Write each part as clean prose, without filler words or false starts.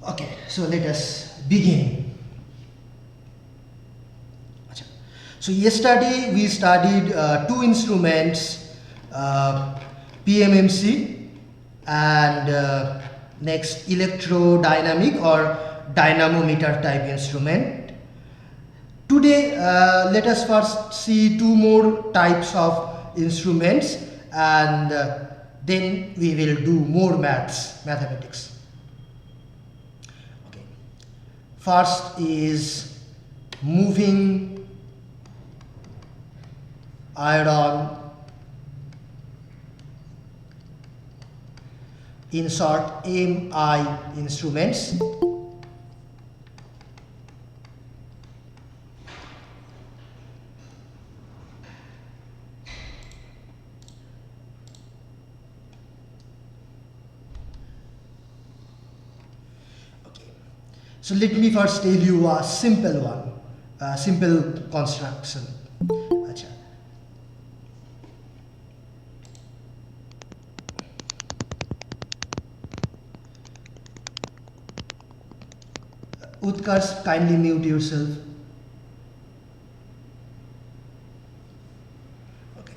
Okay, so let us begin. So yesterday we studied two instruments, PMMC and next electrodynamic or dynamometer type instrument. Today let us first see two more types of instruments, and then we will do more mathematics. Okay. First is moving iron in short MI instruments. So let me first tell you a simple one, a simple construction. Achha. Utkarsh, kindly mute yourself. Okay.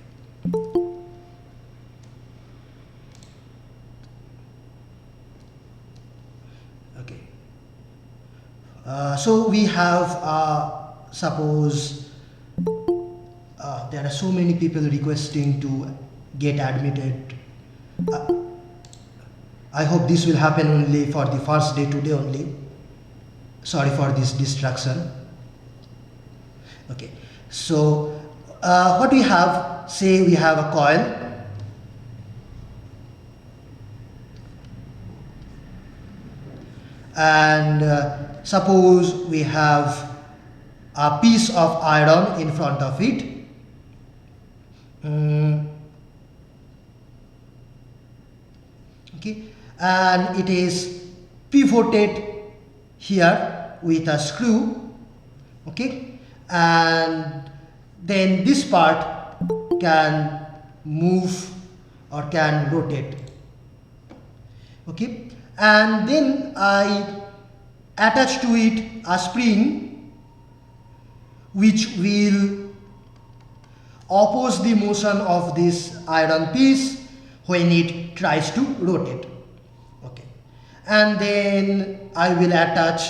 Okay. So we have suppose there are so many people requesting to get admitted. I hope this will happen only for the first day today only. Sorry for this distraction. Okay, so what we have, say we have a coil, and suppose we have a piece of iron in front of it. Okay, and it is pivoted here with a screw. Okay, and then this part can move or can rotate. Okay, and then I attach to it a spring which will oppose the motion of this iron piece when it tries to rotate. Okay, and then I will attach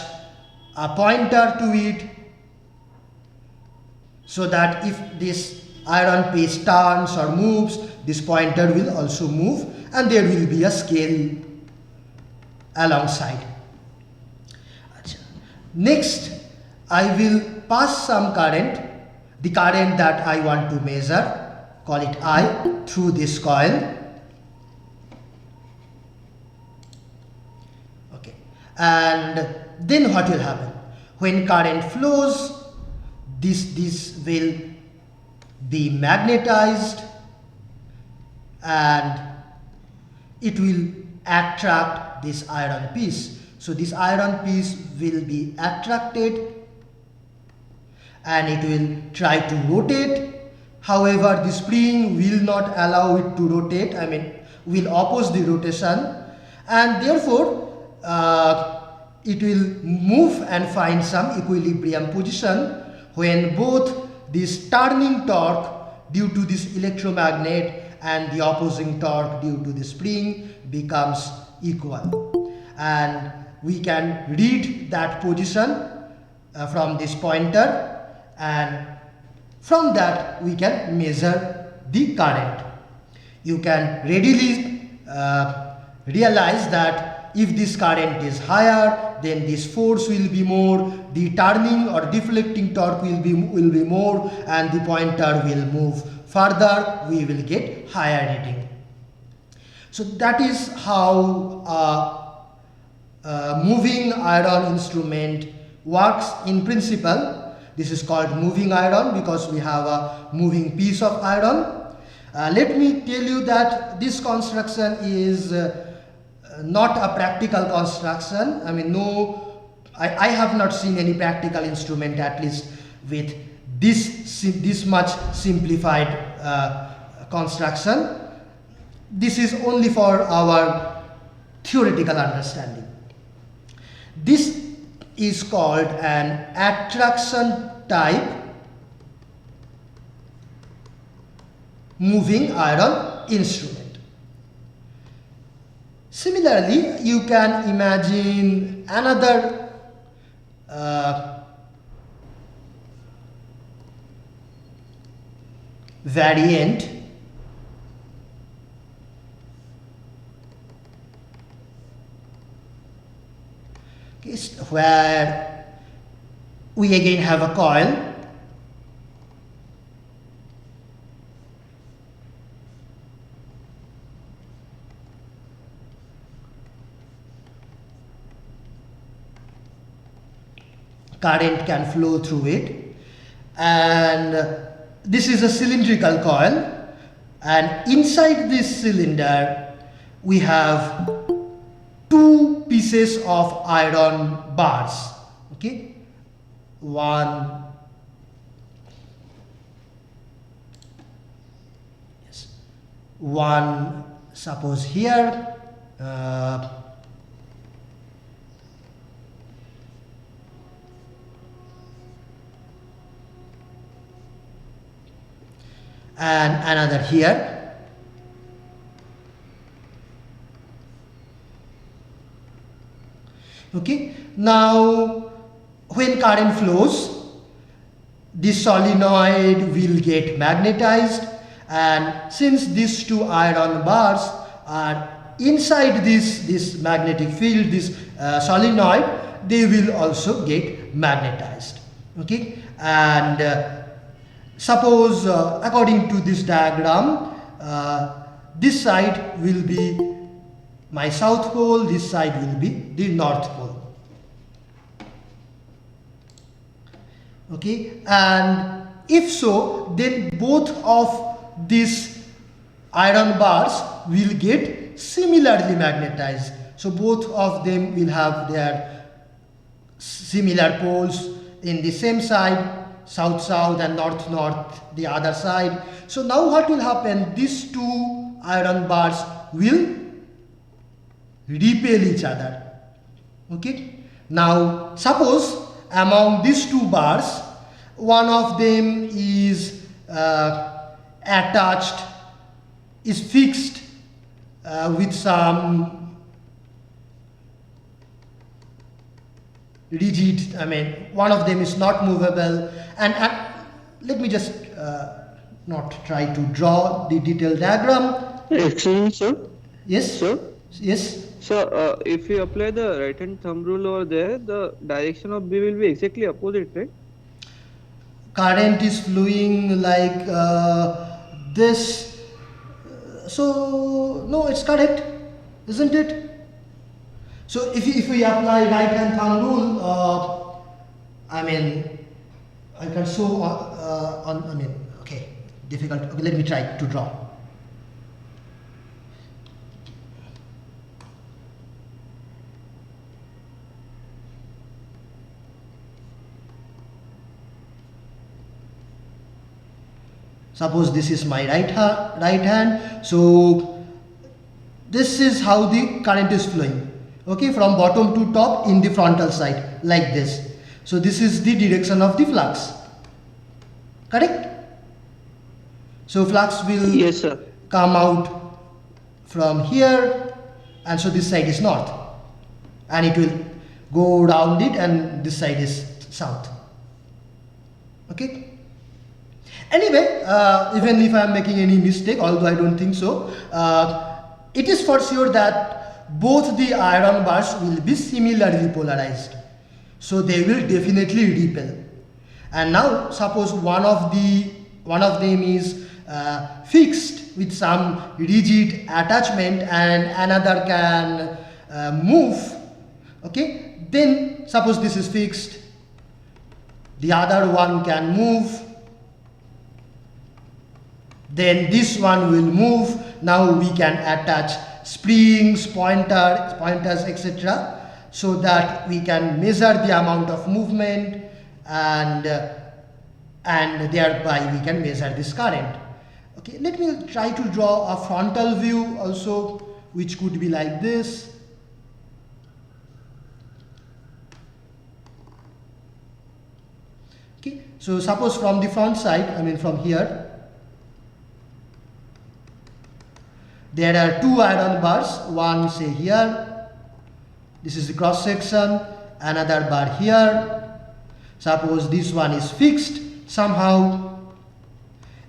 a pointer to it so that if this iron piece turns or moves, this pointer will also move, and there will be a scale alongside. Next, I will pass some current, the current that I want to measure, call it I, through this coil. Okay, and then what will happen? When current flows, this will be magnetized and it will attract this iron piece. So this iron piece will be attracted and it will try to rotate. However, the spring will not allow it to rotate, will oppose the rotation, and therefore it will move and find some equilibrium position when both this turning torque due to this electromagnet and the opposing torque due to the spring becomes equal. And we can read that position from this pointer, and from that we can measure the current. You can readily realize that if this current is higher, then this force will be more, the turning or deflecting torque will be more, and the pointer will move further, we will get higher reading. So that is how moving iron instrument works in principle. This is called moving iron because we have a moving piece of iron. Let me tell you that this construction is not a practical construction. I have not seen any practical instrument, at least with this much simplified construction. This is only for our theoretical understanding. This is called an attraction type moving iron instrument. Similarly, you can imagine another variant where we again have a coil. Current can flow through it, and this is a cylindrical coil, and inside this cylinder we have two pieces of iron bars. Okay, one, yes, one suppose here, and another here. Okay, now when current flows, this solenoid will get magnetized, and since these two iron bars are inside this magnetic field, this solenoid, they will also get magnetized. Okay, and suppose according to this diagram, this side will be my south pole, this side will be the north pole. Okay, and if so, then both of these iron bars will get similarly magnetized. So both of them will have their similar poles in the same side, south-south and north-north the other side. So now what will happen? These two iron bars will repel each other. Okay, now suppose among these two bars, one of them is attached, is fixed with some rigid, one of them is not movable, and let me just not try to draw the detailed diagram. Excuse me, sir. Yes? Sir? Yes? So, if you apply the right hand thumb rule over there, the direction of B will be exactly opposite, right? Current is flowing like this. So, no, it's correct, isn't it? So, if we apply right hand thumb rule, I can show okay, difficult. Okay, let me try to draw. Suppose this is my right hand, so this is how the current is flowing. Okay, from bottom to top in the frontal side, like this. So this is the direction of the flux. Correct? So flux will Yes, sir. come out from here, and so this side is north, and it will go around it, and this side is south. Okay. Anyway, even if I am making any mistake, although I don't think so, it is for sure that both the iron bars will be similarly polarized. So they will definitely repel. And now suppose one of them is fixed with some rigid attachment and another can move. Okay, then suppose this is fixed, the other one can move, then this one will move. Now we can attach springs, pointers, etc., so that we can measure the amount of movement, and thereby we can measure this current. Okay, let me try to draw a frontal view also, which could be like this. Okay, so suppose from the front side, I mean from here, there are two iron bars, one say here, this is the cross section, another bar here. Suppose this one is fixed somehow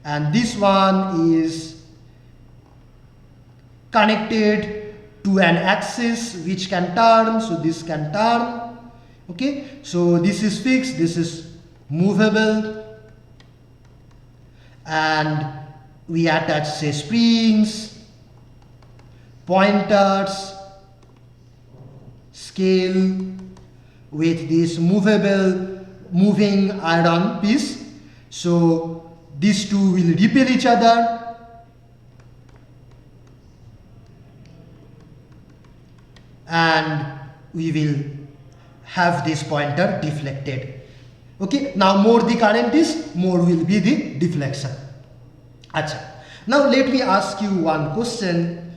and this one is connected to an axis which can turn, so this can turn. Okay, so this is fixed, this is movable, and we attach say springs, pointers, scale with this moving iron piece. So these two will repel each other and we will have this pointer deflected. Okay, now more the current is, more will be the deflection. Achha. Now let me ask you one question.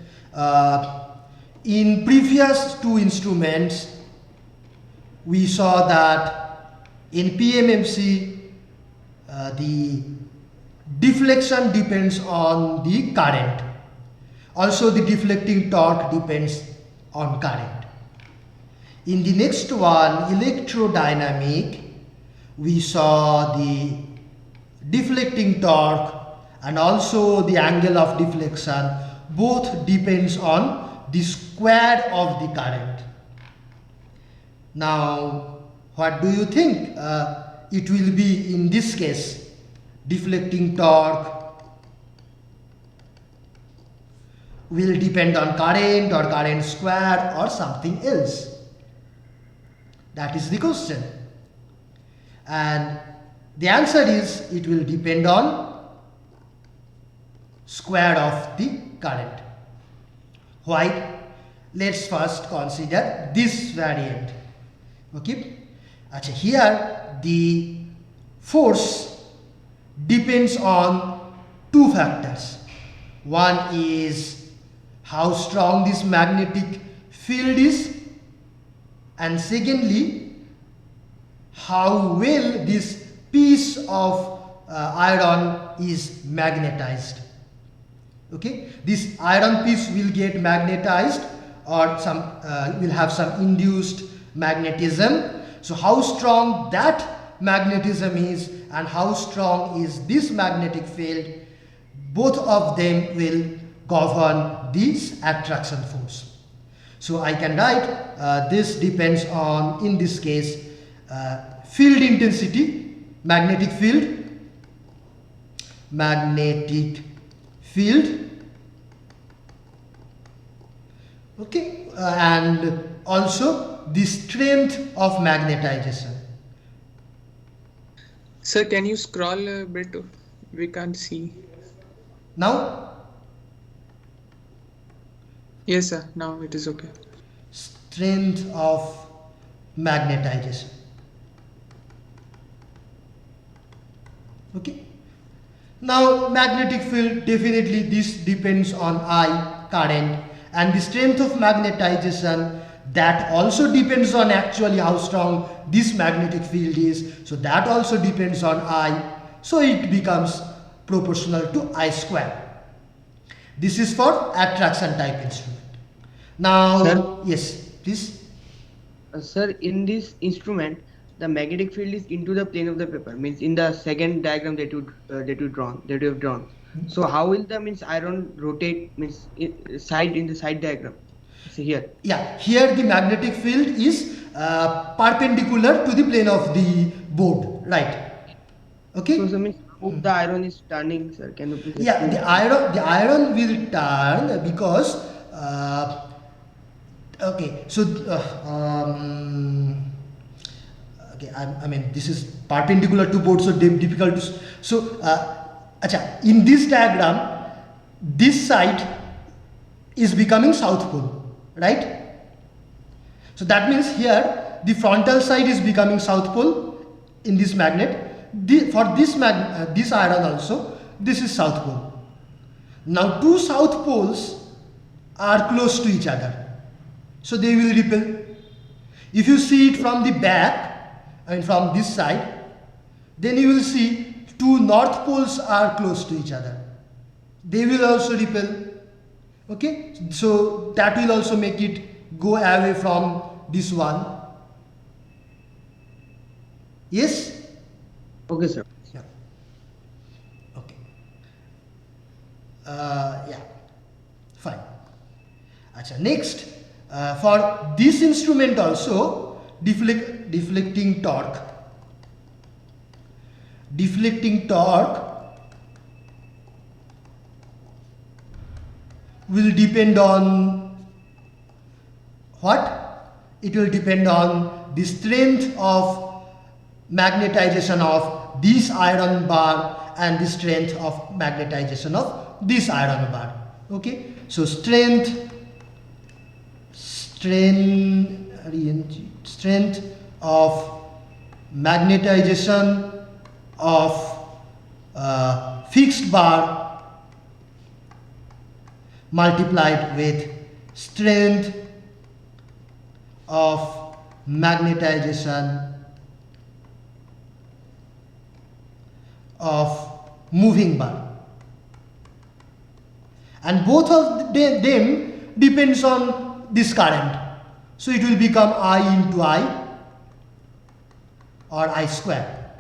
In previous two instruments, we saw that in PMMC the deflection depends on the current. Also the deflecting torque depends on current. In the next one, electrodynamic, we saw the deflecting torque and also the angle of deflection both depends on the square of the current. Now what do you think it will be in this case? Deflecting torque will depend on current or current square or something else. That is the question. And the answer is it will depend on square of the current. Why? Let's first consider this variant. Okay. Achha, here the force depends on two factors. One is how strong this magnetic field is, and secondly how well this piece of iron is magnetized. Okay, this iron piece will get magnetized or some will have some induced magnetism. So how strong that magnetism is and how strong is this magnetic field, both of them will govern this attraction force. So I can write this depends on, in this case, field intensity, magnetic field, okay, and also the strength of magnetization. Sir, can you scroll a bit? We can't see. Now? Yes, sir. Now it is okay. Strength of magnetization. Okay. Now magnetic field, definitely this depends on I, current, and the strength of magnetization, that also depends on actually how strong this magnetic field is. So that also depends on I. So it becomes proportional to I square. This is for attraction type instrument. Now, Sir? yes, please. Sir, in this instrument, the magnetic field is into the plane of the paper. Means in the second diagram that you have drawn. So how will the iron rotate? Means side in the side diagram. See here. Yeah, here the magnetic field is perpendicular to the plane of the board, right? Okay. So means how the iron is turning, sir? Can you please? Yeah, the iron will turn because okay. So okay, I mean this is perpendicular to board, so difficult to. So acha, in this diagram, this side is becoming south pole, right? So that means here the frontal side is becoming south pole in this magnet. For this this iron also, this is south pole. Now two south poles are close to each other, so they will repel. If you see it from the back, I mean from this side, then you will see two north poles are close to each other. They will also repel. Okay, so that will also make it go away from this one. Yes? Okay, sir. Yeah. Okay. Yeah. Fine. Achha, next, for this instrument also, deflecting torque. Deflecting torque will depend on what? It will depend on the strength of magnetization of this iron bar and the strength of magnetization of this iron bar. Okay, so strength of magnetization of fixed bar multiplied with strength of magnetization of moving bar, and both of them depends on this current, so it will become I into I or I square,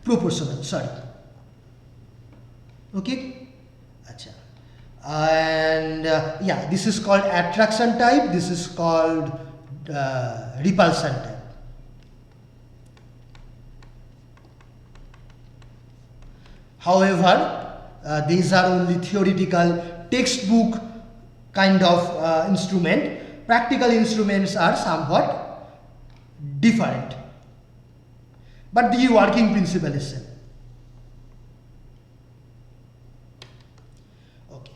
proportional, sorry. Okay, Achha. And yeah, this is called attraction type, this is called repulsion type. However, these are only theoretical textbook kind of instrument. Practical instruments are somewhat different, but the working principle is same. Okay.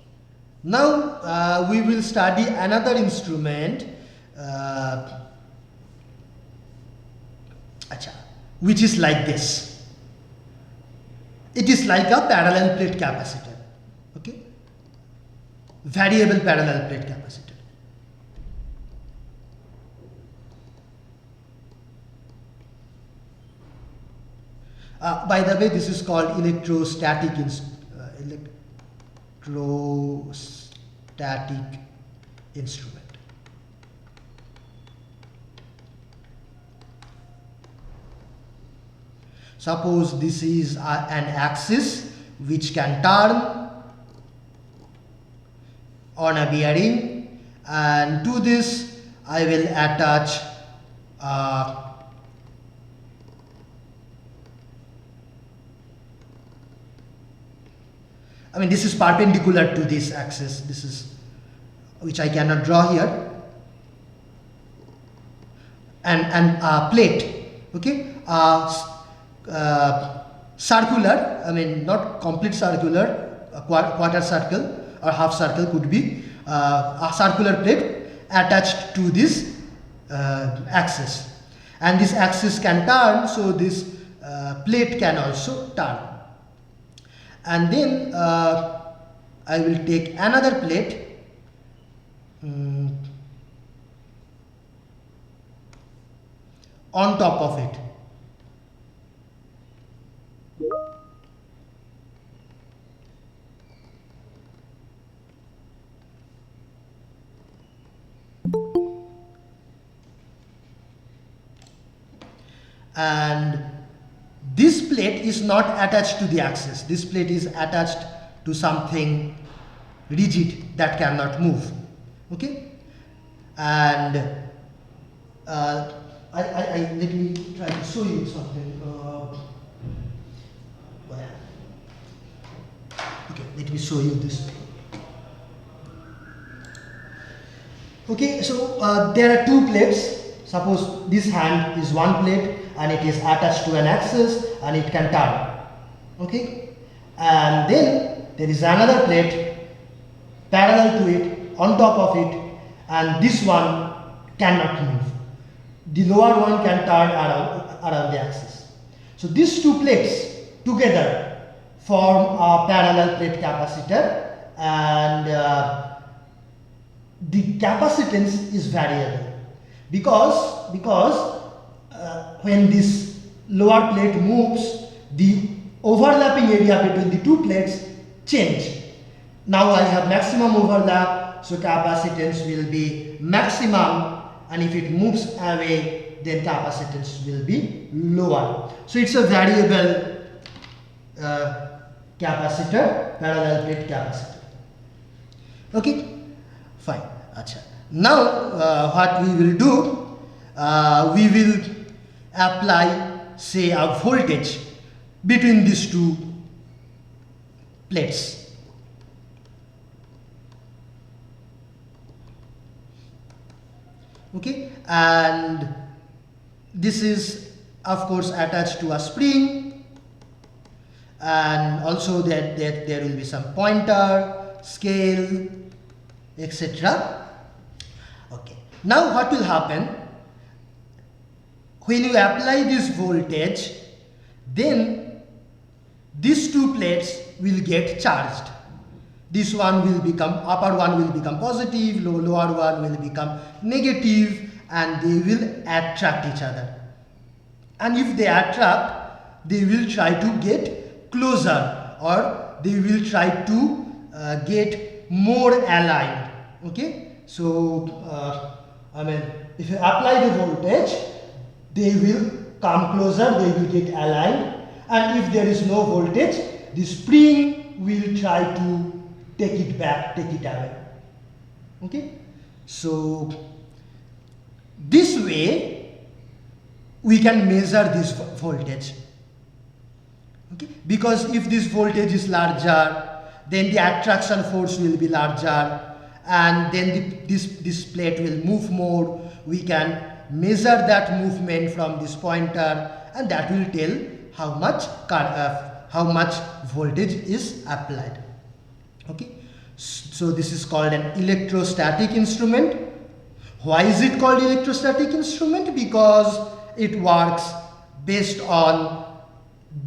Now we will study another instrument, which is like this. It is like a parallel plate capacitor, okay? Variable parallel plate capacitor. By the way, this is called electrostatic instrument. Suppose this is an axis which can turn on a bearing, and to this I will attach this is perpendicular to this axis, this is, which I cannot draw here, and a plate, okay, circular, not complete circular, a quarter circle or half circle could be a circular plate attached to this axis, and this axis can turn, so this plate can also turn. And then I will take another plate, on top of it. And this plate is not attached to the axis, this plate is attached to something rigid that cannot move, okay? And let me try to show you something. Okay, let me show you this. Okay, so there are two plates. Suppose this hand is one plate and it is attached to an axis and it can turn, okay? And then there is another plate parallel to it, on top of it, and this one cannot move. The lower one can turn around the axis. So these two plates together form a parallel plate capacitor, and the capacitance is variable because when this lower plate moves, the overlapping area between the two plates change. Now I have maximum overlap, so capacitance will be maximum, and if it moves away, then capacitance will be lower. So it's a variable capacitor, parallel plate capacitor. Okay, fine. Achha. Now what we will do, we will apply, say, a voltage between these two plates. Okay, and this is of course attached to a spring, and also that there will be some pointer, scale, etc. Okay, now what will happen when you apply this voltage? Then these two plates will get charged. This one will become, upper one will become positive, lower one will become negative, and they will attract each other. And if they attract, they will try to get closer, or they will try to get more aligned. Okay, so I mean, if you apply the voltage, they will come closer, they will get aligned, and if there is no voltage, the spring will try to take it back, take it away. Okay, so this way we can measure this voltage. Okay, because if this voltage is larger, then the attraction force will be larger, and then this plate will move more. We can measure that movement from this pointer, and that will tell how much voltage is applied. Okay, so this is called an electrostatic instrument. Why is it called electrostatic instrument? Because it works based on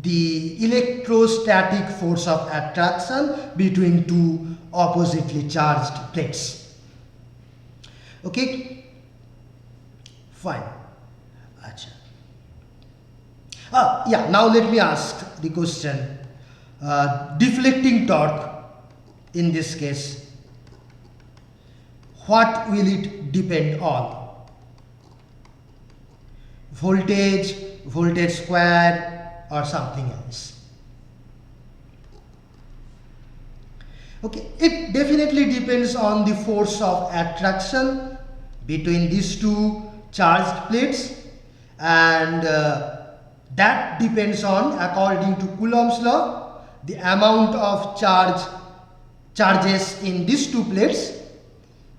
the electrostatic force of attraction between two oppositely charged plates. Okay, fine. Achha. Yeah, now let me ask the question. Deflecting torque, in this case, what will it depend on? Voltage, voltage square, or something else? Okay, it definitely depends on the force of attraction between these two charged plates, and that depends on, according to Coulomb's law, the amount of charges in these two plates.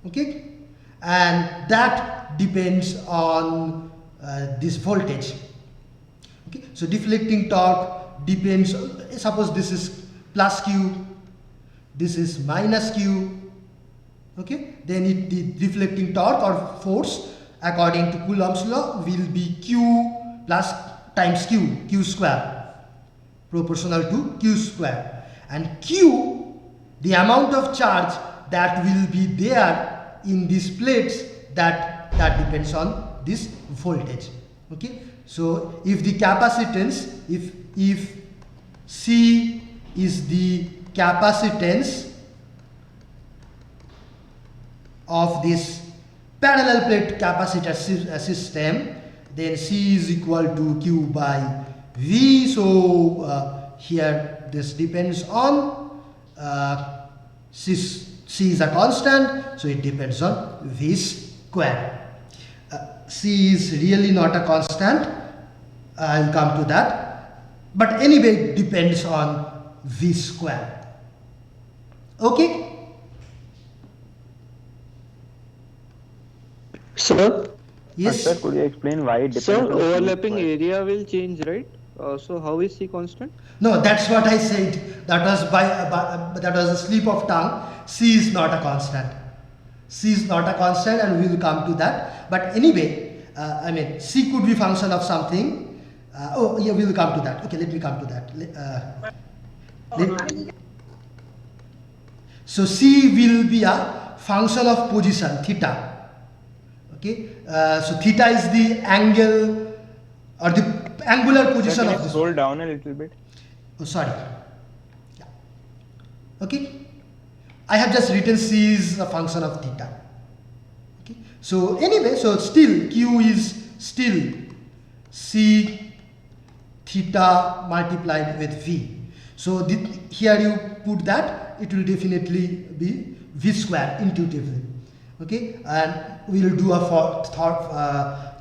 Okay, and that depends on this voltage. Okay, so deflecting torque depends, suppose this is plus Q, this is minus Q. Okay, then the deflecting torque or force according to Coulomb's law will be Q plus times Q square, proportional to Q square, and Q, the amount of charge that will be there in these plates, that depends on this voltage. Okay, so if the capacitance, if C is the capacitance of this parallel plate capacitor system, then C is equal to Q by V. So here this depends on C is a constant, so it depends on V square. C is really not a constant, I'll come to that, but anyway it depends on V square. Okay. Sir? Yes. Sir, could you explain why it depends Sir, on the overlapping square? area will change, right? So how is C constant? No, that's what I said. That was that was a slip of tongue. C is not a constant. C is not a constant, and we will come to that. But anyway, I mean, C could be function of something. Oh yeah, we will come to that. Okay, let me come to that. So C will be a function of position, theta. Okay, so theta is the angle or the angular position Can of you this. scroll down a little bit? Oh, sorry. Yeah. Okay. I have just written c is a function of theta. Okay. So anyway, so still q is still c theta multiplied with v. So here you put that, it will definitely be v square intuitively. Okay, and we will do a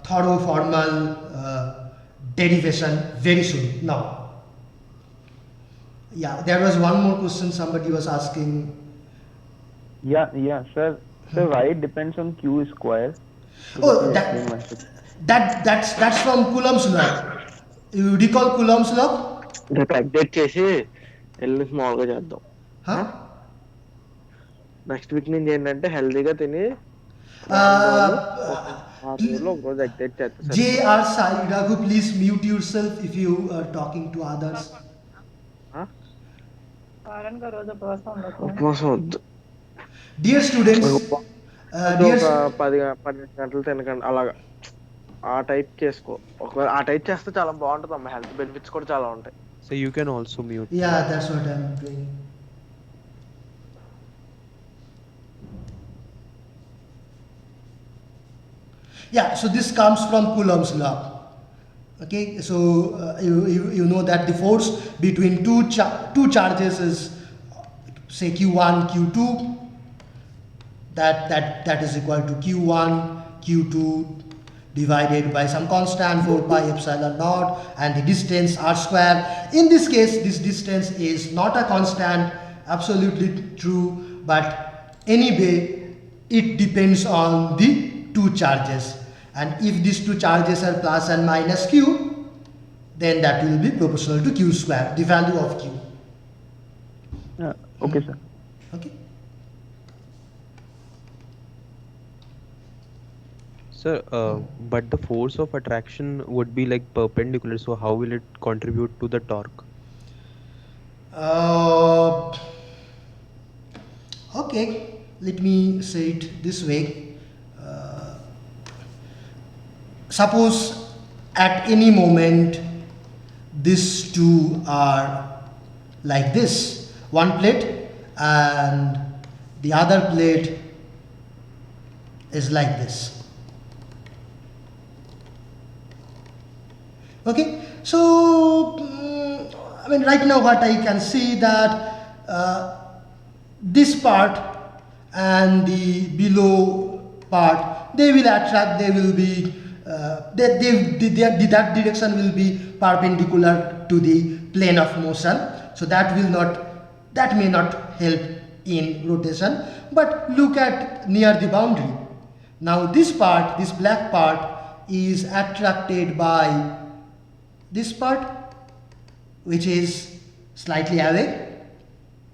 thorough formal derivation very soon. Now, yeah, there was one more question somebody was asking. Yeah, sir. Sir, why it depends on Q square? Could you Oh, please explain once again? that's from Coulomb's law. You recall Coulomb's law? Update చేసి వెళ్ళి స్మాల్గా చేద్దాం. Huh? Next week నుంచి ఏంటంటే హెల్తీగా తిని Uh, ఆ రోజులో ఒక రోజు అప్డేట్ చేస్తా. J.R. Sai, Raghu, please mute yourself if you are talking to others. ఉపవాసం వద్దు. Dear students, ఒక 10 గంటలు తినకండి అలాగా ఆ టైప్ చేసుకో. ఒకవేళ ఆ టైప్ చేస్తే చాలా బాగుంటుంది అమ్మ, హెల్త్ బెనిఫిట్స్ కూడా చాలా ఉంటాయి. So you can also mute. yeah, that's what I'm doing. Yeah, so this comes from Coulomb's law. Okay, so you know that the force between two charges is say q1 q2, that is equal to q1 q2 divided by some constant 4 pi epsilon naught and the distance r square. In this case, this distance is not a constant, absolutely true, but anyway it depends on the two charges, and if these two charges are plus and minus q, then that will be proportional to q square, the value of q. Okay, sir. Okay. Sir, but the force of attraction would be like perpendicular, so how will it contribute to the torque? Okay, let me say it this way. Suppose at any moment these two are like this, one plate and the other plate is like this. Okay, so I mean right now what I can see that this part and the below part, they will attract, they will be that direction will be perpendicular to the plane of motion, so that may not help in rotation, but look at near the boundary. Now this part, this black part is attracted by this part which is slightly away.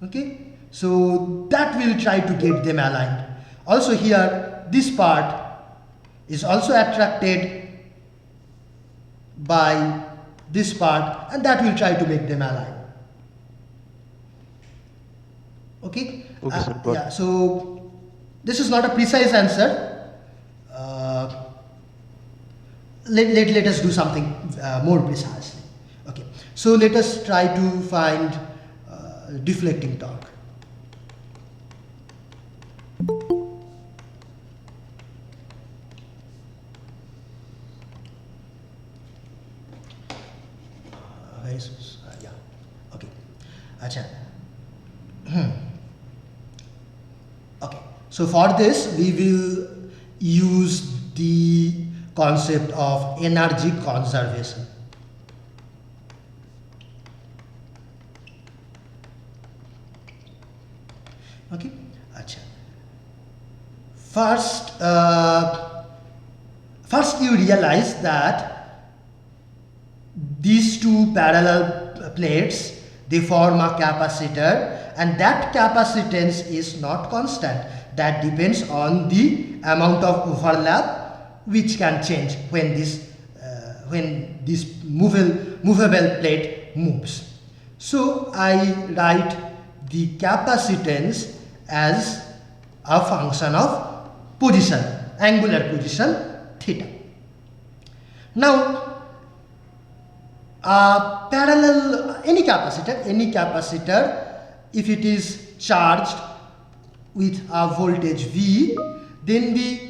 Okay, so that will try to get them aligned. Also here this part is also attracted by this part, and that will try to make them align. Okay, Sir, got yeah, so this is not a precise answer. Let us do something more precisely. Okay, so let us try to find deflecting torque. Yeah, okay. Acha. Okay, so for this we will use the concept of energy conservation. Okay, acha. First you realize that these two parallel plates, they form a capacitor, and that capacitance is not constant. That depends on the amount of overlap which can change when this movable plate moves. So I write the capacitance as a function of position, angular position theta. Now Parallel, any capacitor, if it is charged with a voltage V, then the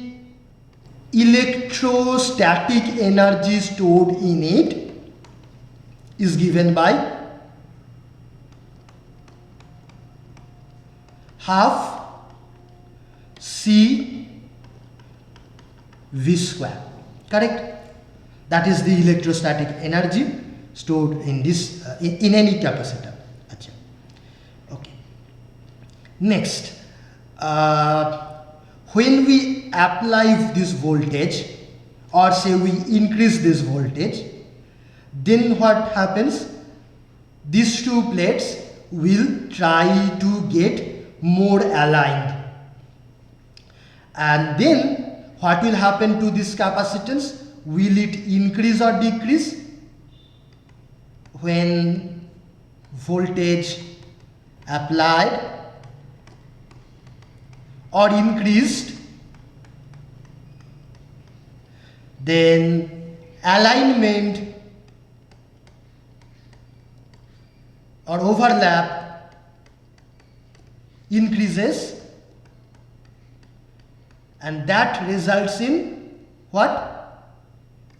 electrostatic energy stored in it is given by half C V square, correct? That is the electrostatic energy stored in this in any capacitor. Achha. Okay. Next, when we apply this voltage, or say we increase this voltage, then what happens? These two plates will try to get more aligned, and then what will happen to this capacitance? Will it increase or decrease? When voltage applied or increased, then alignment or overlap increases, and that results in what?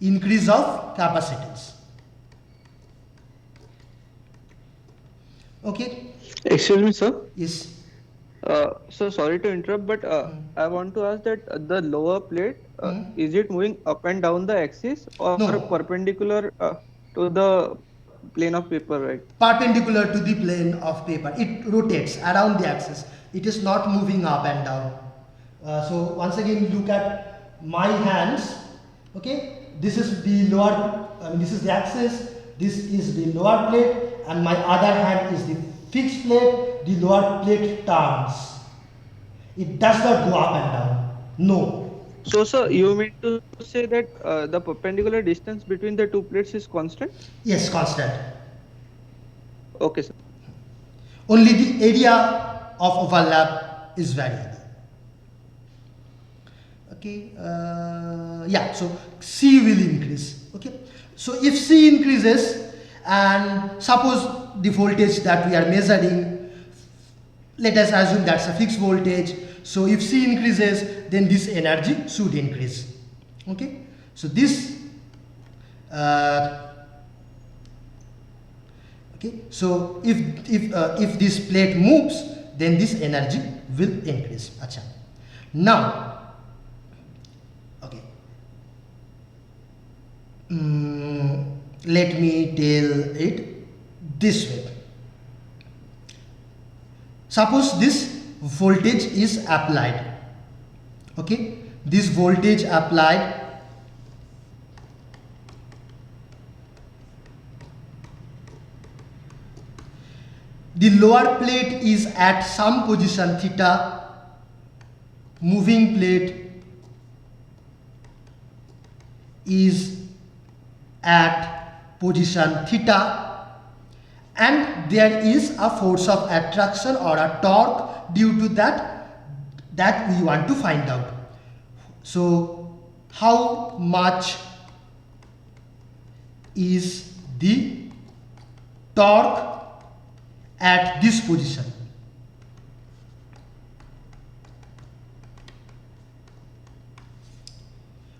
Increase of capacitance. Okay. Excuse me, sir. Yes. So sorry to interrupt, but I want to ask that the lower plate, is it moving up and down the axis or No. perpendicular to the plane of paper, right? Perpendicular to the plane of paper. It rotates around the axis. It is not moving up and down. So once again, look at my hands. Okay, this is the lower. This is the axis. This is the lower plate, and my other hand is the fixed plate. The lower plate turns. It does not go up and down. No. So, sir, you mean to say that the perpendicular distance between the two plates is constant? Yes, constant. Okay, sir. Only the area of overlap is variable. Okay, yeah, so C will increase. Okay, so if C increases, and suppose the voltage that we are measuring, let us assume that's a fixed voltage. So if C increases, then this energy should increase. Okay, so this okay, so if this plate moves, then this energy will increase. Achha. Now, okay, let me tell it this way. Suppose this voltage is applied. Okay, this voltage applied, the lower plate is at some position theta, moving plate is at position theta, and there is a force of attraction or a torque due to that we want to find out. So how much is the torque at this position?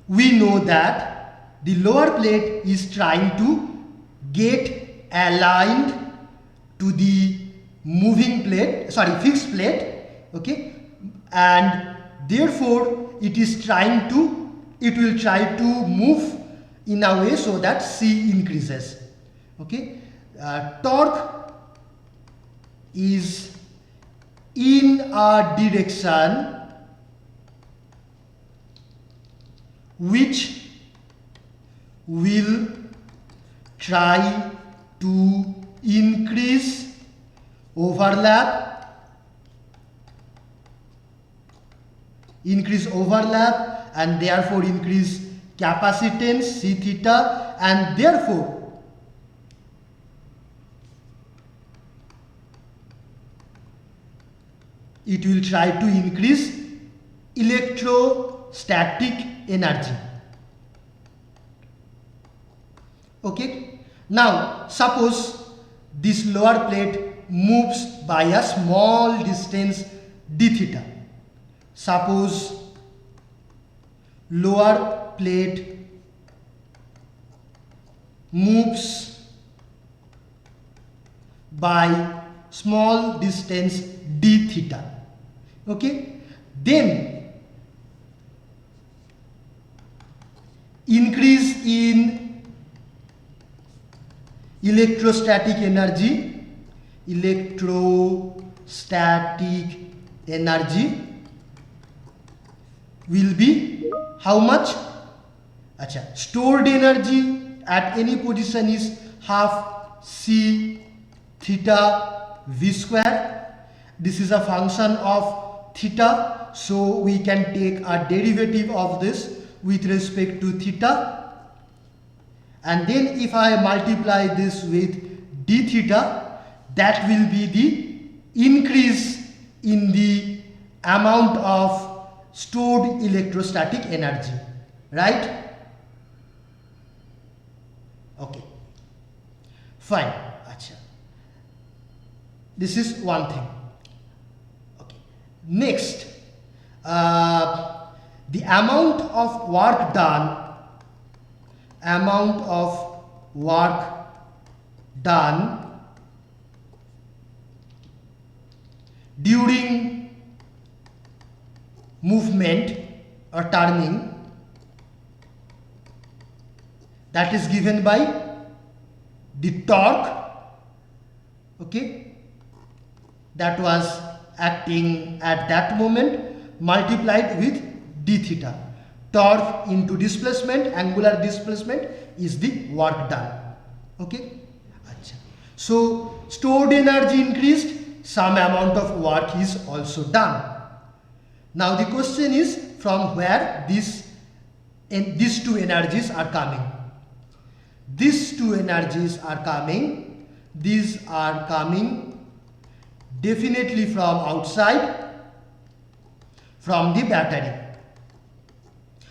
We know that the lower plate is trying to get aligned to the moving plate, sorry, fixed plate, okay, and therefore it will try to move in a way so that C increases. Okay, torque is in a direction which will try to increase overlap, and therefore increase capacitance C theta, and therefore it will try to increase electrostatic energy. Okay, Now suppose this lower plate moves by a small distance d theta. Suppose lower plate moves by small distance d theta. Okay, then increase in electrostatic energy will be how much? Acha, stored energy at any position is half c theta v square. This is a function of theta, so we can take a derivative of this with respect to theta, and then if I multiply this with d theta, that will be the increase in the amount of stored electrostatic energy, right? Okay, fine. Achha, this is one thing. Okay, next, the amount of work done during movement or turning, that is given by the torque, okay, that was acting at that moment multiplied with d theta. Torque into displacement, angular displacement, is the work done. Okay, Achha. So stored energy increased, some amount of work is also done. Now the question is, from where these two energies are coming? These two energies are coming, these are coming definitely from outside, from the battery,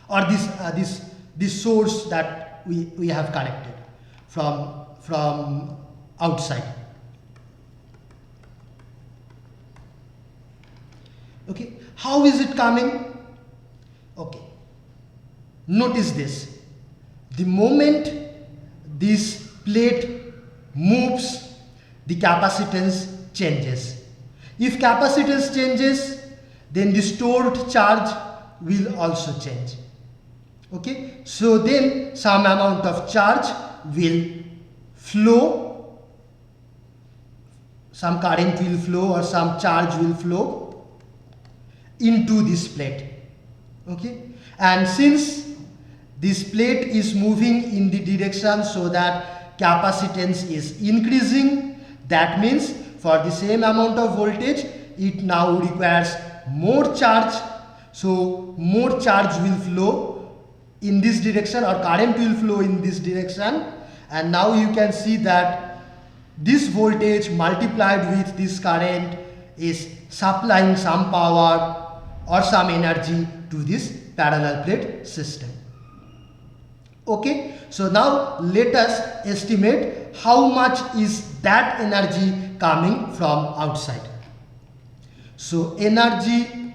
or this source that we have connected from outside. Okay, how is it coming? Okay, notice this. The moment this plate moves, the capacitance changes. If capacitance changes, then the stored charge will also change. Okay, so then some amount of charge will flow, some current will flow or some charge will flow into this plate. Okay, and since this plate is moving in the direction so that capacitance is increasing, that means for the same amount of voltage it now requires more charge, so more charge will flow in this direction or current will flow in this direction, and now you can see that this voltage multiplied with this current is supplying some power or some energy to this parallel plate system. Okay, so now let us estimate how much is that energy coming from outside. So energy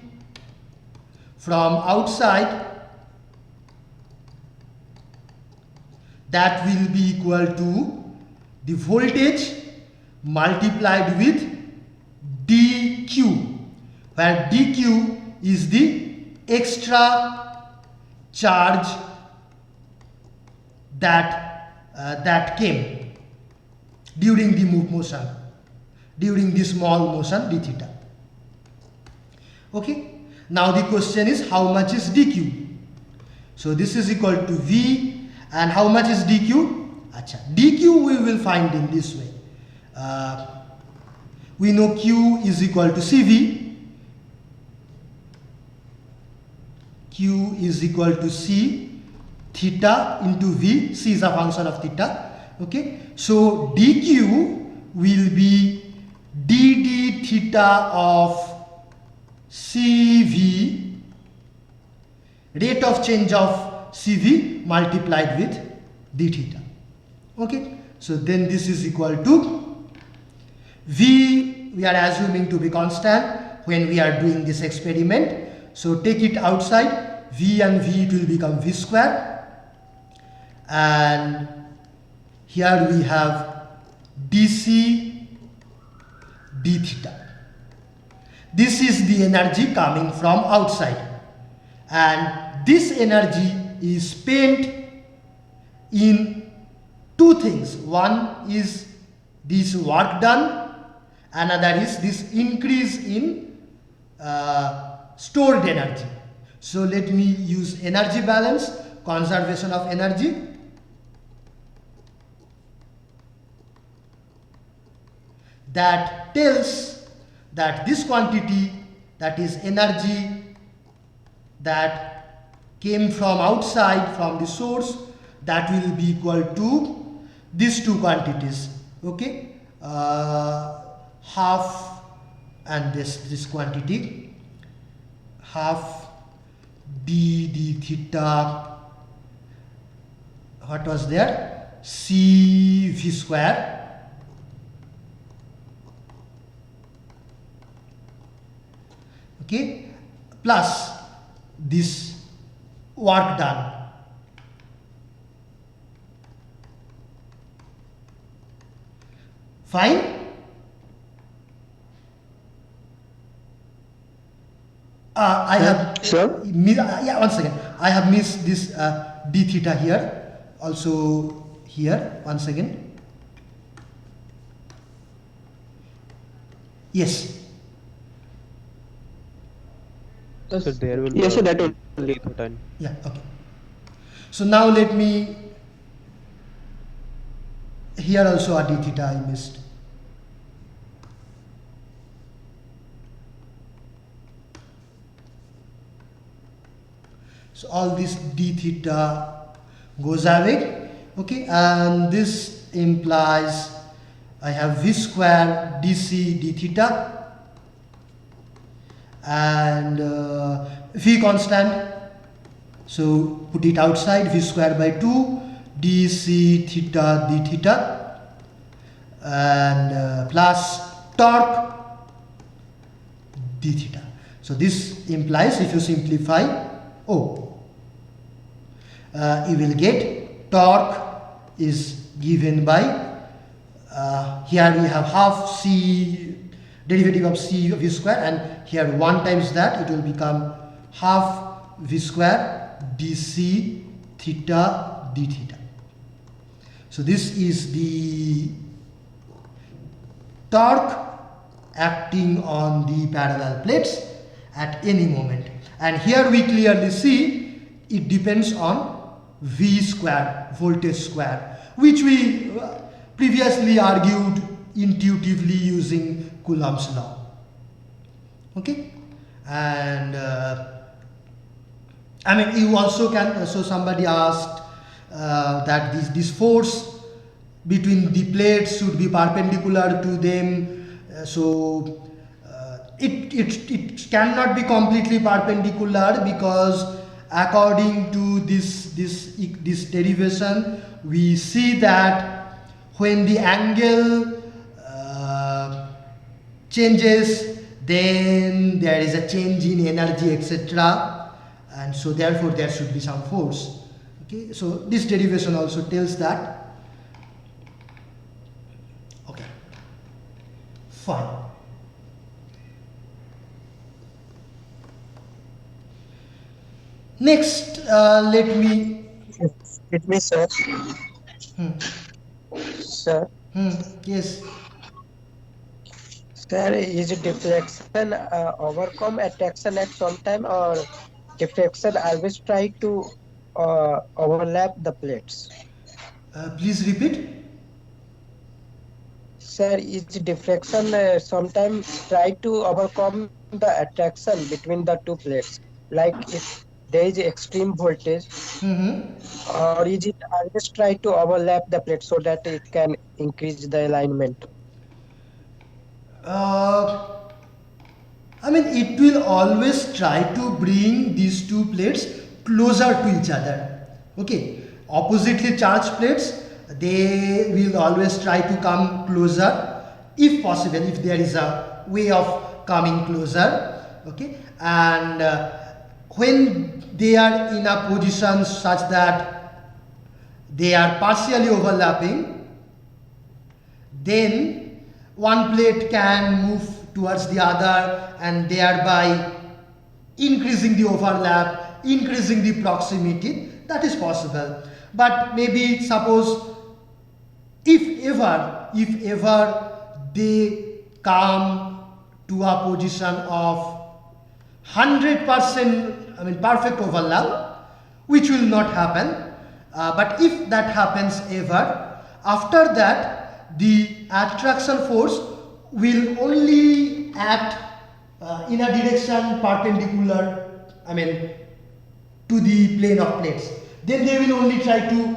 from outside, that will be equal to the voltage multiplied with dq, where dq is the extra charge that came during the motion, during the small motion d theta. Okay, now the question is how much is dq. So this is equal to v, and how much is dq? Achha, dq we will find in this way. We know q is equal to cv. Q is equal to c theta into v. C is a function of theta. Okay, so dq will be dd theta of cv, rate of change of cv multiplied with d theta. Okay, So then this is equal to V, we are assuming to be constant when we are doing this experiment. So take it outside, V and V, it will become V square, and here we have dc d theta. This is the energy coming from outside, and this energy is spent in two things. One is this work done, another is this increase in stored energy. So let me use energy balance, conservation of energy. That tells that this quantity, that is energy that came from outside, from the source, that will be equal to these two quantities, okay, half, and this quantity, half d theta, what was there, c v square, okay, plus this work done. Fine. I have, Sir? yeah, one second. I have missed this d theta here, also here, one second. Yes. So there will Yes, sir, that be only. theta. Yeah, okay. So now let me, here also a d theta I missed. So all this d theta goes away, okay, and this implies I have v square dc d theta, and v constant, so put it outside, v square by 2 dc theta d theta, and plus torque d theta. So this implies, if you simplify, you will get torque is given by, here we have half c, derivative of c v square, and here 1 times that, it will become half v square dc theta d theta. So this is the torque acting on the parallel plates at any moment, and here we clearly see it depends on V square, voltage square, which we previously argued intuitively using Coulomb's law, okay. And I mean, you also can, so somebody asked that this force between the plates should be perpendicular to them, so it cannot be completely perpendicular, because according to this derivation, we see that when the angle changes, then there is a change in energy, etc., and so therefore there should be some force, okay. So this derivation also tells that, okay, fine. Next, let me. Let me, sir. Hmm. Sir, Yes. sir, is deflection overcome attraction at some time, or deflection always try to overlap the plates? Please repeat. Sir, is deflection sometimes try to overcome the attraction between the two plates? Like if there is extreme voltage, or is it always try to overlap the plate so that it can increase the alignment? I mean, it will always try to bring these two plates closer to each other. Okay, oppositely charged plates, they will always try to come closer if possible, if there is a way of coming closer. Okay, and when they are in a position such that they are partially overlapping, then one plate can move towards the other and thereby increasing the overlap, increasing the proximity. That is possible. But maybe suppose if ever they come to a position of 100%, I mean perfect overlap, which will not happen, but if that happens ever, after that the attraction force will only act in a direction perpendicular, I mean to the plane of plates. Then they will only try to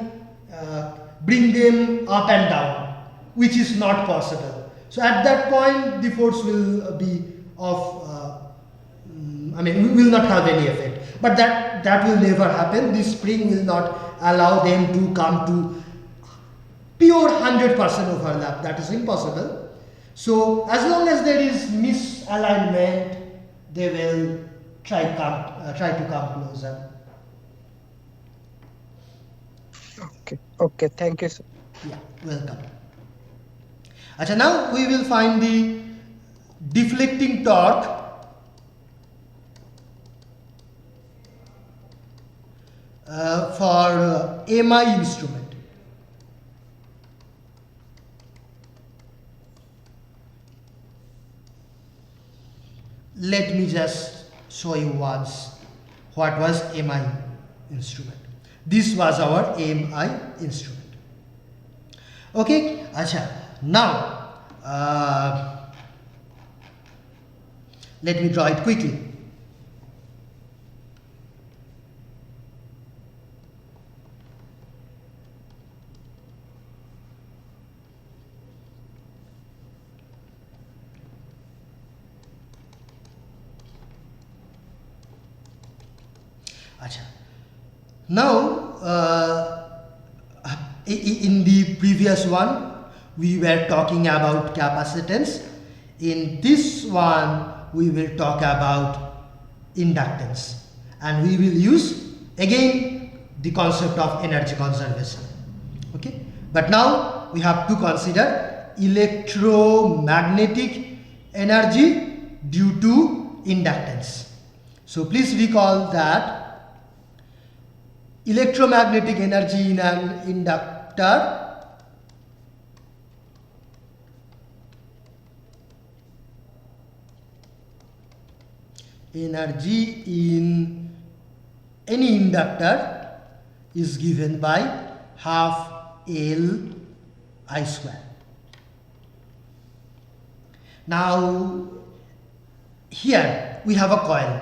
bring them up and down, which is not possible. So at that point the force will be of I mean will not have any effect. But that will never happen. This spring will not allow them to come to pure 100% overlap. That is impossible. So as long as there is misalignment, they will try to come closer. Okay, thank you, sir. Yeah, welcome. Achha, now we will find the deflecting torque for MI instrument. Let me just show you once what was MI instrument. This was our MI instrument. Okay, acha. Now let me draw it quickly. Acha. Now in the previous one we were talking about capacitance. In this one we will talk about inductance, and we will use again the concept of energy conservation. Okay, but now we have to consider electromagnetic energy due to inductance. So please recall that electromagnetic energy in an inductor energy in any inductor is given by half L I square. Now here we have a coil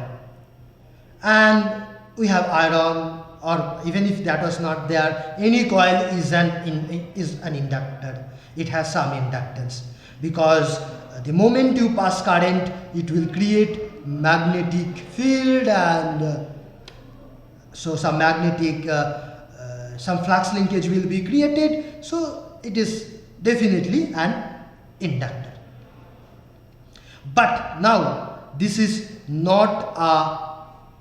and we have iron, or even if that was not there, any coil is an inductor. It has some inductance because the moment you pass current, it will create magnetic field, and so some magnetic some flux linkage will be created. So it is definitely an inductor. But now this is not a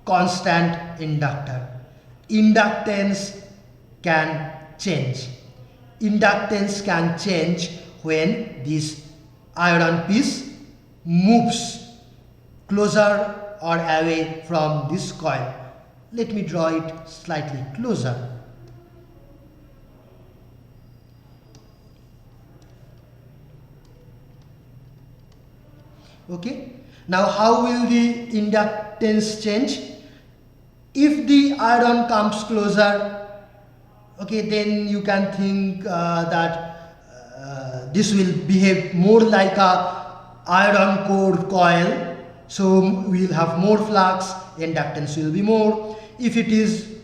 constant inductor. Inductance can change. Inductance can change when this iron piece moves closer or away from this coil. Let me draw it slightly closer. Okay, now how will the inductance change? If the iron comes closer, okay, then you can think that this will behave more like a iron core coil. So we will have more flux, inductance will be more. If it is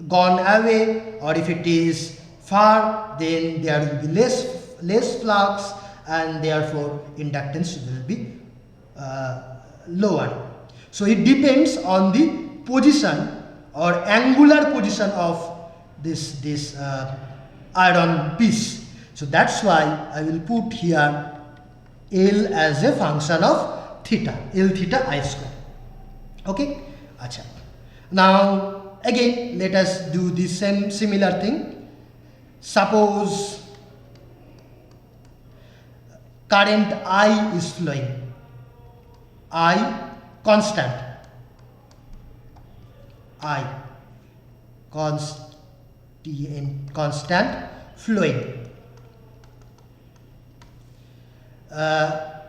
gone away or if it is far, then there will be less flux, and therefore inductance will be lower. So it depends on the position or angular position of this iron piece. So that's why I will put here L as a function of theta, L theta I square. Okay, acha. Now again let us do the same similar thing. Suppose current I is flowing, I constant, I constant flowing.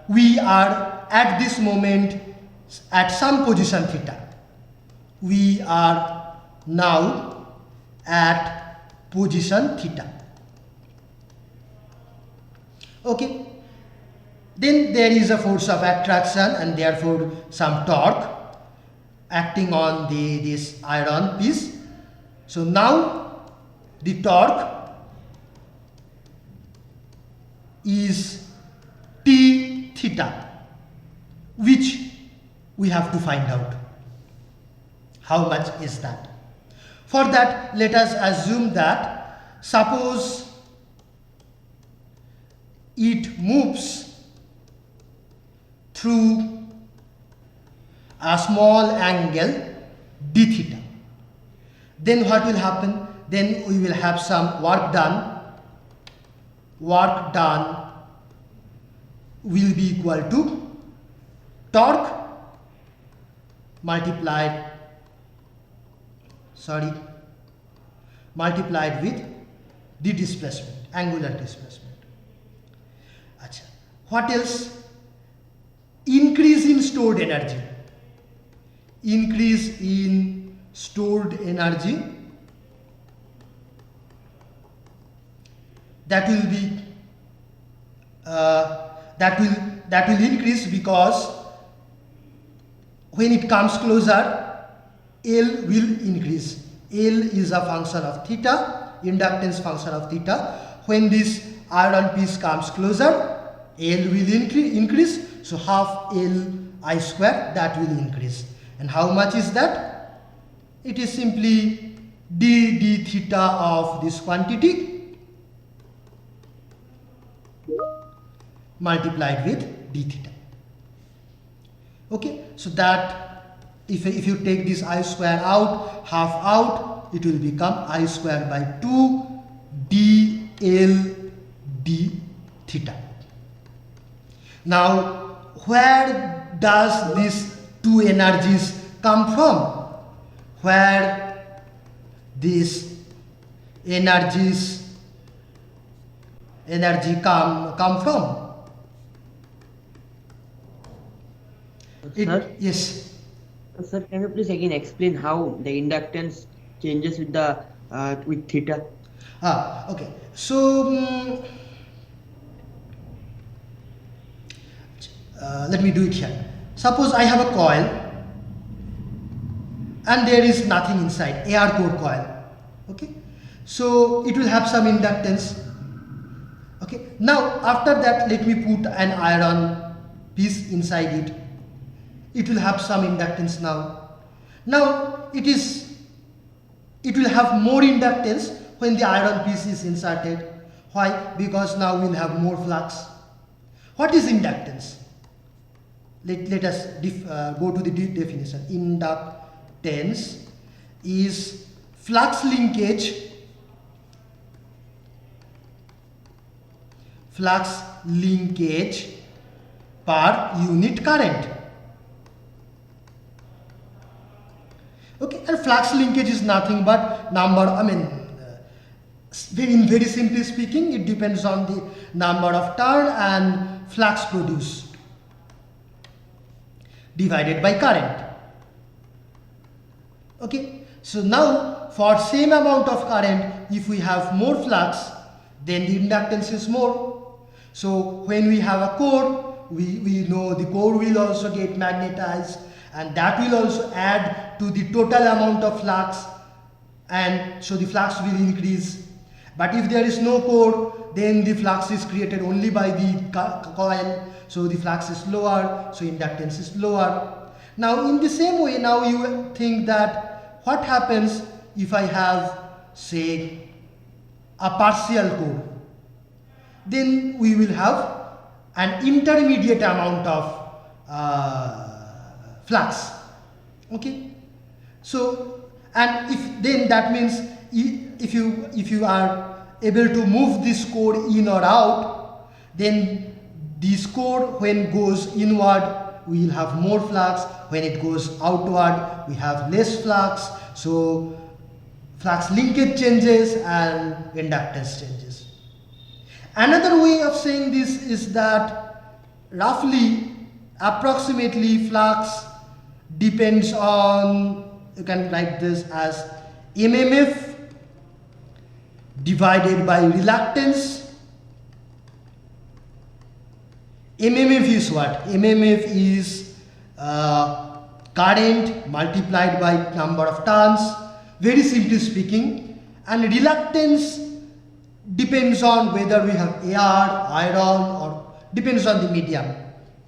We are at this moment at some position theta. We are now at position theta. Okay. Then there is a force of attraction and therefore some torque acting on this iron piece. So now the torque is T theta, which we have to find out. How much is that? For that, let us assume that suppose it moves through a small angle d theta. Then what will happen? Then we will have some work done. Work done will be equal to torque multiplied with the displacement, angular displacement. Achha. What else? Increase in stored energy. Increase in stored energy, that will be that will increase because when it comes closer, L will increase. L is a function of theta, inductance function of theta. When this iron piece comes closer, L will increase. So half L I square, that will increase. And how much is that? It is simply d theta of this quantity multiplied with d theta. Okay, so that if you take this I square out, half out, it will become I square by 2 dl d theta. Now, where does these two energies come from? Where these energy come from? Sir? Yes. Sir, can you please again explain how the inductance changes with the with theta? Okay. So let me do it here. Suppose I have a coil and there is nothing inside, air core coil. Okay. So it will have some inductance. Okay. Now after that, let me put an iron piece inside it. It will have some inductance now. Now it will have more inductance when the iron piece is inserted. Why? Because now we'll have more flux. What is inductance? Let us go to the definition. Inductance is flux linkage per unit current. Okay, and flux linkage is nothing but number, in very simply speaking, it depends on the number of turn and flux produced divided by current. Okay, so now for same amount of current, if we have more flux, then the inductance is more. So when we have a core, we know the core will also get magnetized, and that will also add to the total amount of flux, and so the flux will increase. But if there is no core, then the flux is created only by the coil, so the flux is lower, so inductance is lower. Now in the same way, now you think that what happens if I have, say, a partial core, then we will have an intermediate amount of flux. Okay, so and if then that means if you are able to move this core in or out, then this core when goes inward we will have more flux, when it goes outward we have less flux. So flux linkage changes and inductance changes. Another way of saying this is that roughly approximately flux depends on, you can write this as mmf divided by reluctance. mmf is what? mmf is current multiplied by number of turns, very simply speaking, and reluctance depends on whether we have air, iron, or depends on the medium.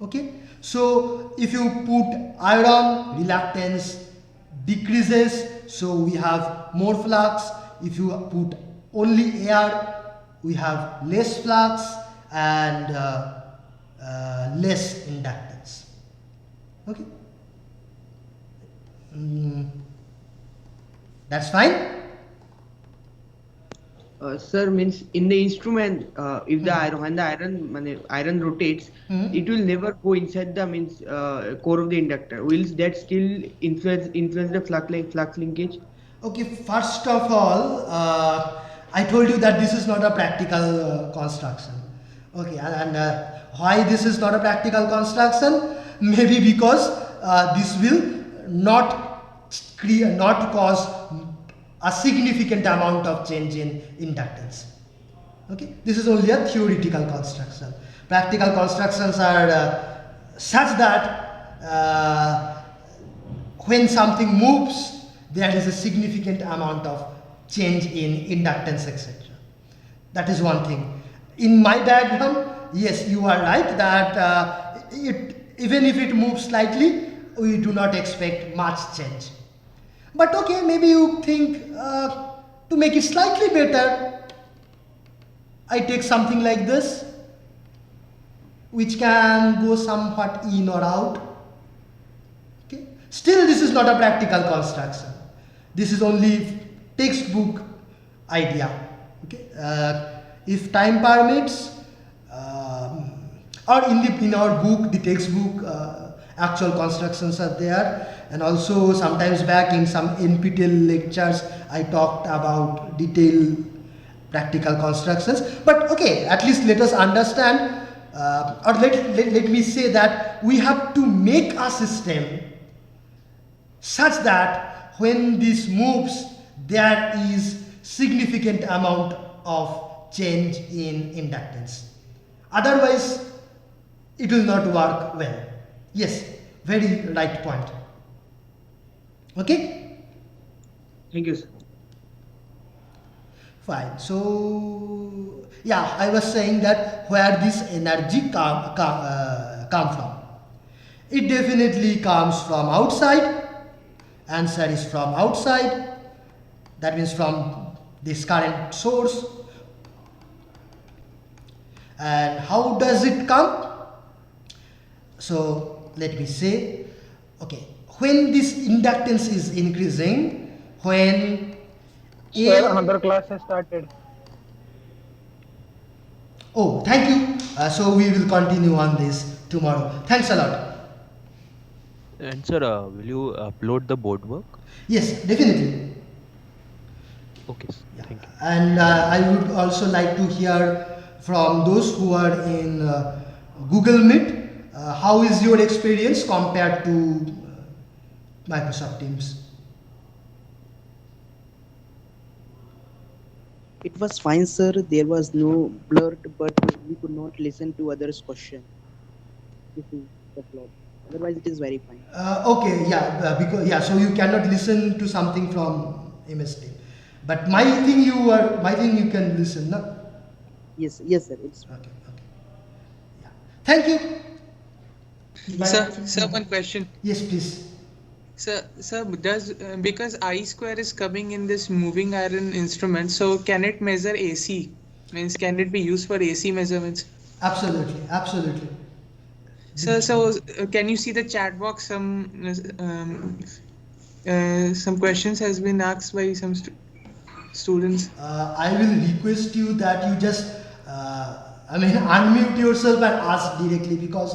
Okay, so if you put iron, reluctance decreases, so we have more flux. If you put only air, we have less flux and less inductance. Okay, that's fine. Sir, means in the instrument, if the iron when the iron rotates, it will never go inside the core of the inductor. Will that still influence the flux linkage? Okay, first of all, I told you that this is not a practical construction. Okay, and why this is not a practical construction? Maybe because this will not cause a significant amount of change in inductance. Okay, this is only a theoretical construction. Practical constructions are such that when something moves, there is a significant amount of change in inductance, etc. That is one thing. In my diagram, yes, you are right that even if it moves slightly, we do not expect much change. But okay, maybe you think to make it slightly better, I take something like this, which can go somewhat in or out. Okay, still this is not a practical construction. This is only textbook idea. Okay, if time permits, or in our book, the textbook, actual constructions are there, and also sometimes back in some NPTEL lectures I talked about detailed practical constructions. But okay, at least let us understand, or let me say that we have to make a system such that when this moves there is significant amount of change in inductance, otherwise it will not work well. Yes, very right point. Okay, Thank you, sir. fine. So yeah, I was saying that where this energy come from, it definitely comes from outside. Answer is from outside, that means from this current source. And how does it come? So let me say, okay, when this inductance is increasing, when Sir, another class has started. oh, thank you. So we will continue on this tomorrow. Thanks a lot. And sir, will you upload the board work? Yes, definitely. Okay, Yeah. thank you. And I would also like to hear from those who are in Google Meet. How is your experience compared to Microsoft Teams? It was fine, sir. There was no blurt, but we could not listen to others' question. This is the flaw. Otherwise, it is very fine. Okay, yeah, because yeah, so you cannot listen to something from MS Team, but my thing you can listen, no? Yes, yes, sir. It's fine. Okay, yeah. Thank you. Sir, one question. Yes, please. So does because I square is coming in this moving iron instrument, so can it measure AC? Means can it be used for AC measurements? Absolutely, absolutely. So can you see the chat box? Some questions has been asked by some students. I will request you that you just, unmute yourself and ask directly, because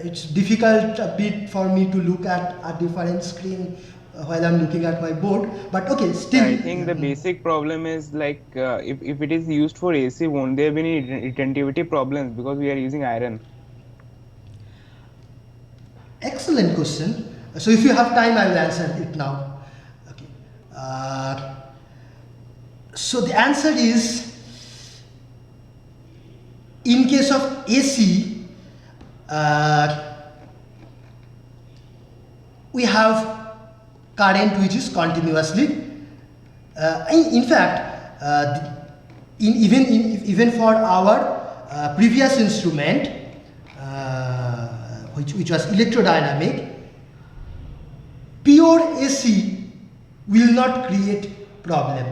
it's difficult a bit for me to look at a different screen while I'm looking at my board. But okay, still. I think the basic problem is like if it is used for AC, won't there be any retentivity problems because we are using iron? Excellent question. So if you have time, I will answer it now. Okay. So the answer is, in case of AC, we have current which is continuously. In fact, even for our previous instrument, which was electrodynamic, pure AC will not create problem.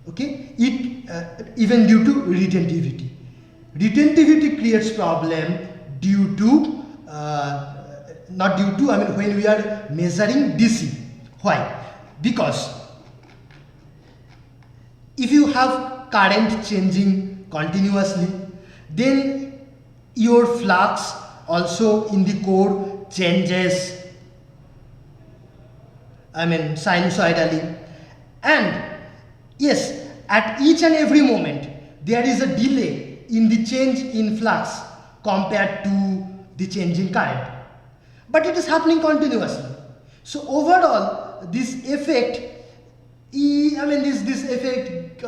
Okay, even due to retentivity. Retentivity creates problem due to not due to, when we are measuring DC. Why? Because if you have current changing continuously, then your flux also in the core changes, sinusoidally. And yes, at each and every moment there is a delay in the change in flux compared to the change in current, but it is happening continuously. So overall, this effect, this effect,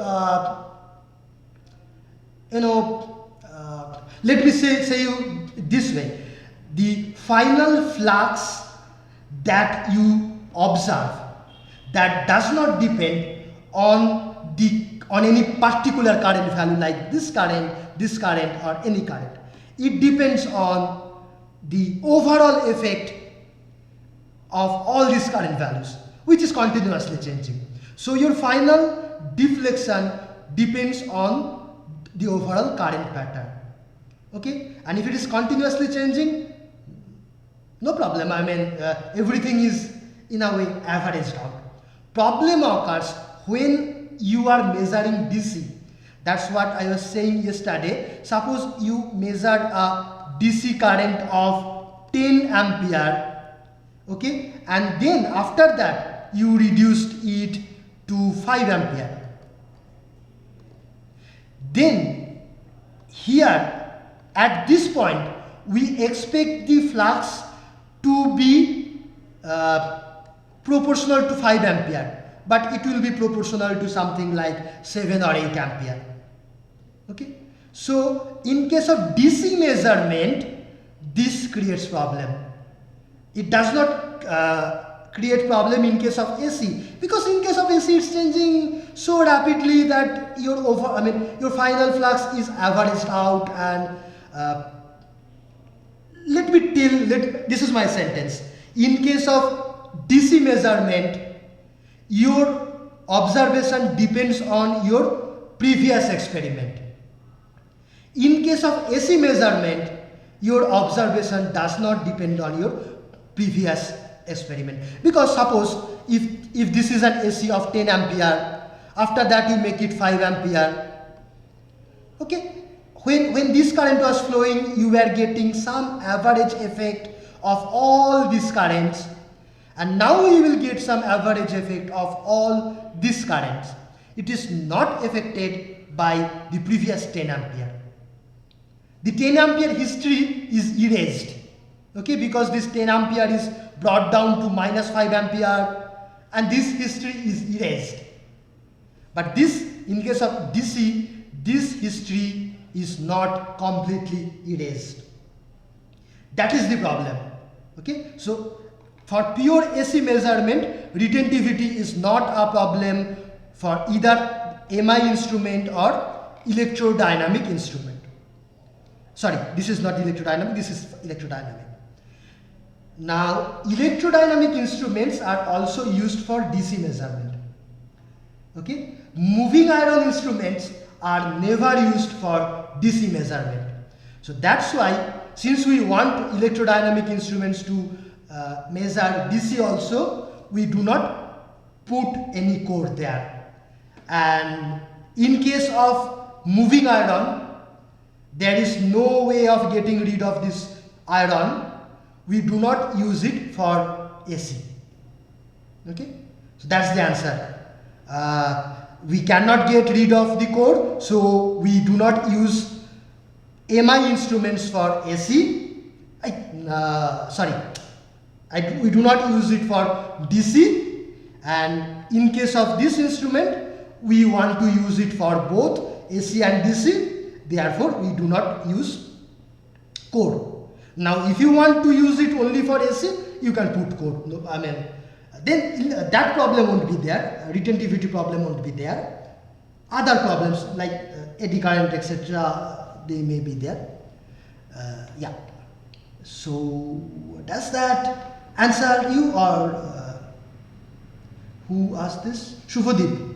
let me say you this way: the final flux that you observe, that does not depend on any particular current value, like this current or any current. It depends on the overall effect of all these current values, which is continuously changing. So your final deflection depends on the overall current pattern. Okay, and if it is continuously changing, no problem. Everything is in a way averaged out. Problem occurs when you are measuring DC. That's what I was saying yesterday. Suppose you measured a DC current of 10 ampere, okay, and then after that you reduced it to 5 ampere. Then here at this point we expect the flux to be proportional to 5 ampere, but it will be proportional to something like 7 or 8 ampere. Okay, so in case of DC measurement, this creates problem. It does not create problem in case of AC, because in case of AC it's changing so rapidly that your final flux is averaged out. And this is my sentence. In case of DC measurement, your observation depends on your previous experiment. In case of AC measurement, your observation does not depend on your previous experiment, because suppose if this is an AC of 10 ampere, after that you make it 5 ampere. Okay, when this current was flowing, you were getting some average effect of all these currents, and now you will get some average effect of all these currents. It is not affected by the previous 10 ampere. The 10 ampere history is erased, okay, because this 10 ampere is brought down to minus 5 ampere, and this history is erased. But this, in case of DC, this history is not completely erased. That is the problem. Okay, so for pure AC measurement, retentivity is not a problem for either MI instrument or electrodynamic instrument. Sorry, this is not electrodynamic, this is electrodynamic. Now, electrodynamic instruments are also used for DC measurement. Okay, moving iron instruments are never used for DC measurement. So that's why, since we want electrodynamic instruments to measure DC also, we do not put any core there. And in case of moving iron, there is no way of getting rid of this iron. We do not use it for AC. Okay, so that's the answer. We cannot get rid of the core, so we do not use MI instruments for AC. We do not use it for DC, and in case of this instrument, we want to use it for both AC and DC. Therefore, we do not use core. Now, if you want to use it only for AC, you can put core. No, I mean, then that problem won't be there. Retentivity problem won't be there. Other problems like eddy current, etc., they may be there. Yeah. So, does that answer you, or who asked this? Shubhadeep.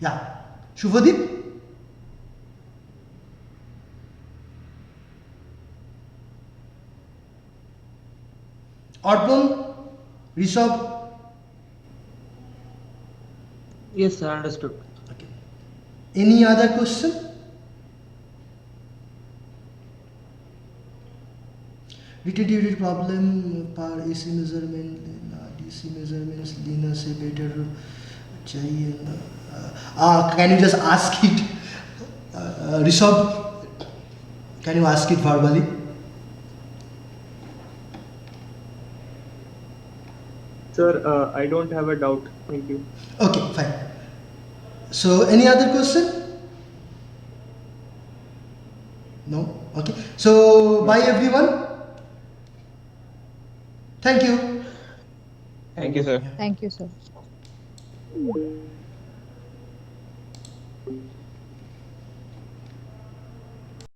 Yeah. Shubhadeep? Arpon? Rishabh? Yes, sir, understood. Okay. Any other question? Retentivity problem per AC measurement, DC measurements लेना से better चाहिए ना? Can you just ask it, Rishabh? Can you ask it verbally? Sir, I don't have a doubt. Thank you. Okay, fine. So, any other question? No? Okay. So, bye everyone. Thank you. Thank you, sir. Thank you, sir.